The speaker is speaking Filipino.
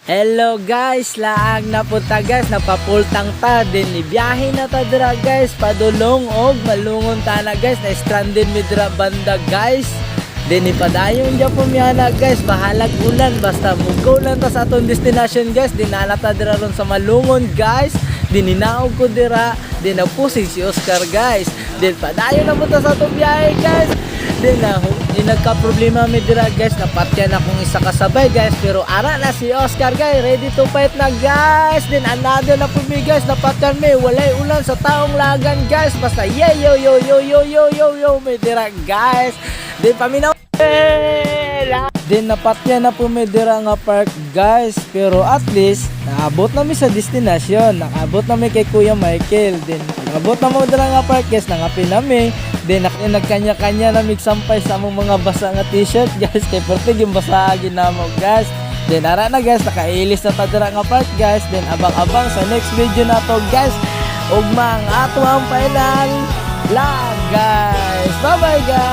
Hello guys, laag na punta guys, napapultang ta din ibiyahe na ta dira guys, padulong og malungon ta na guys, na stranded mi dira banda guys. Din ipadayon dya pumiyana guys, bahalag ulan basta mugaw lang ta sa atong destination guys. Dinala ta dira ron sa malungon guys, dininaog ko dira, dinapusig si Oscar guys. Din padayon na punta sa atong biyahe guys. Din na nagka-problema mi dira guys, napatyan akong isa kasabay guys, pero ara na si Oscar guys, ready to fight na guys. Din another na po mi guys, napatyan mi, walay ulan sa taong lagan guys, basta yo yo yo yo yo yo yo yo mi dira guys. Din paminaw din napatyan na po mi dira nga park guys, pero at least naabot na mi sa destination, nakaabot na mi kay Kuya Michael. Din naabot na mo dira nga park guys, nangapin na mi. Then nagkanya-kanya na migsampay sa among mga basa nga t-shirt guys, kay pertig yung basagin namo guys. Then ara na guys, nakailis na ta dira nga part guys. Then abang-abang sa next video na to guys, ug mga ato ang final vlog guys. Bye bye guys.